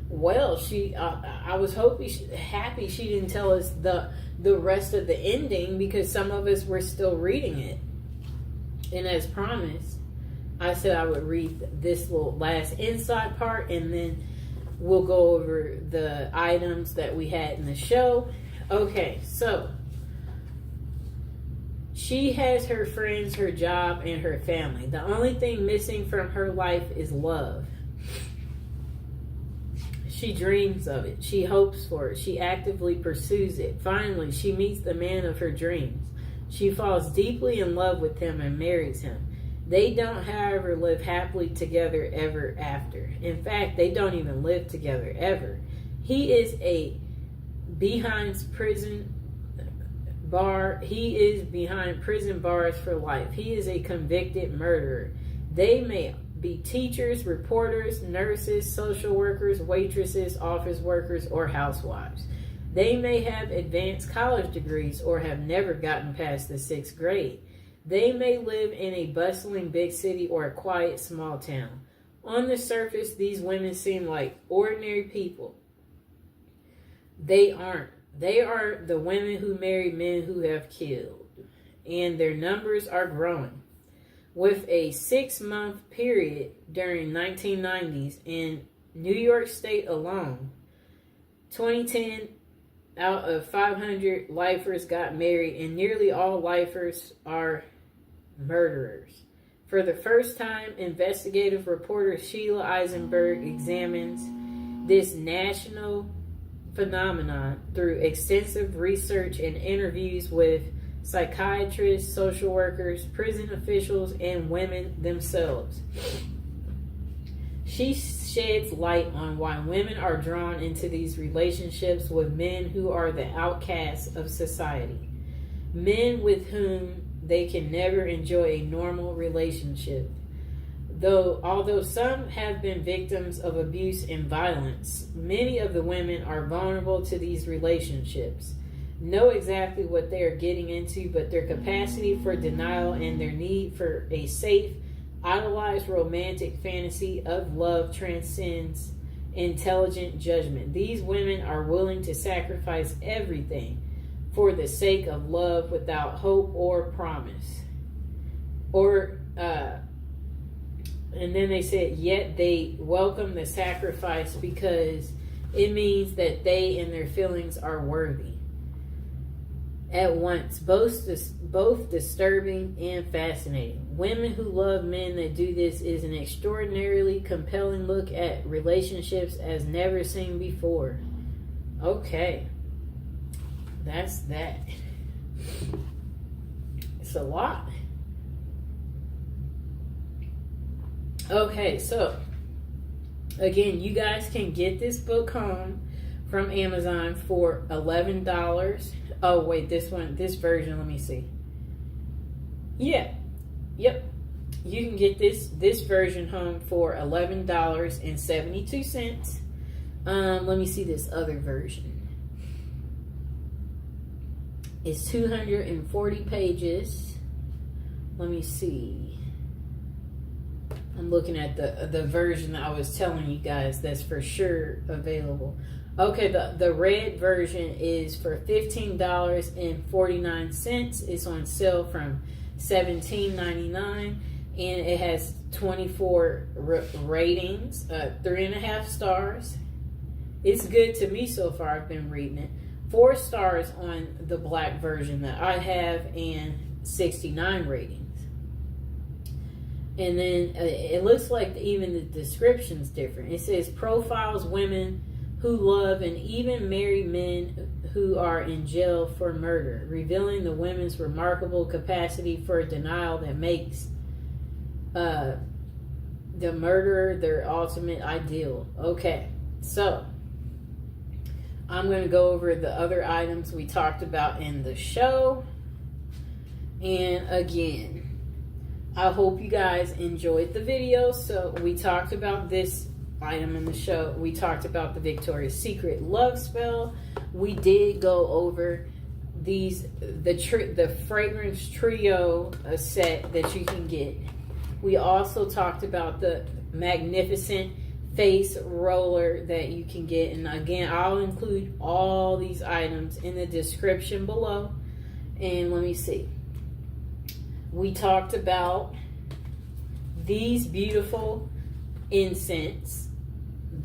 Well, I was happy she didn't tell us the rest of the ending, because some of us were still reading it. And as promised, I said I would read this little last inside part, and then we'll go over the items that we had in the show. Okay, so she has her friends, her job, and her family. The only thing missing from her life is love. She dreams of it. She hopes for it. She actively pursues it. Finally, she meets the man of her dreams. She falls deeply in love with him and marries him. They don't, however, live happily together ever after. In fact, they don't even live together ever. He is behind prison bars for life. He is a convicted murderer. They may be teachers, reporters, nurses, social workers, waitresses, office workers, or housewives. They may have advanced college degrees or have never gotten past the 6th grade. They may live in a bustling big city or a quiet small town. On the surface, these women seem like ordinary people. They aren't. They are the women who marry men who have killed, and their numbers are growing. With a 6-month period during 1990s in New York State alone, 2010 out of 500 lifers got married, and nearly all lifers are murderers. For the first time, investigative reporter Sheila Eisenberg examines this national phenomenon through extensive research and interviews with psychiatrists, social workers, prison officials, and women themselves. She sheds light on why women are drawn into these relationships with men who are the outcasts of society, men with whom they can never enjoy a normal relationship. Although some have been victims of abuse and violence, many of the women are vulnerable to these relationships, know exactly what they are getting into, but their capacity for denial and their need for a safe, idolized romantic fantasy of love transcends intelligent judgment. These women are willing to sacrifice everything for the sake of love without hope or promise. And then they said, yet they welcome the sacrifice because it means that they and their feelings are worthy. At once, both disturbing and fascinating. Women who love men that do this is an extraordinarily compelling look at relationships as never seen before. Okay. That's that. It's a lot. Okay, so again, you guys can get this book home from Amazon for $11. Oh wait, this version, let me see. Yep. You can get this version home for $11.72. Let me see this other version. It's 240 pages. Let me see. I'm looking at the version that I was telling you guys that's for sure available. Okay, the red version is for $15.49. It's on sale from $17.99, and it has 24 ratings, 3.5 stars. It's good to me so far. I've been reading it. 4 stars on the black version that I have, and 69 ratings. And then it looks like even the description's different. It says profiles women who love and even marry men who are in jail for murder, revealing the women's remarkable capacity for denial that makes the murderer their ultimate ideal. Okay, so I'm going to go over the other items we talked about in the show. And again, I hope you guys enjoyed the video. So we talked about this item in the show. We talked about the Victoria's Secret love spell. We did go over the fragrance trio set that you can get. We also talked about the magnificent face roller that you can get. And again, I'll include all these items in the description below. And let me see. We talked about these beautiful incense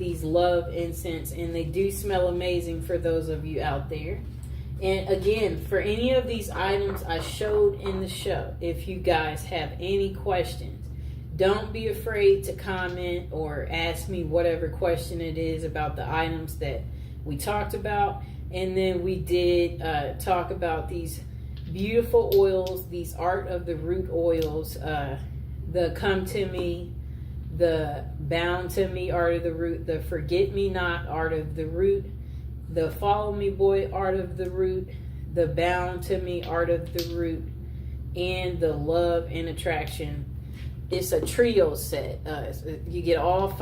these love incense, and they do smell amazing for those of you out there. And again, for any of these items I showed in the show, if you guys have any questions, don't be afraid to comment or ask me whatever question it is about the items that we talked about. And then we did talk about these beautiful oils, these Art of the Root oils, the Come to Me, the Bound to Me Art of the Root, the Forget Me Not Art of the Root, the Follow Me Boy Art of the Root, the Bound to Me Art of the Root, and the Love and Attraction. It's a trio set. You get all 5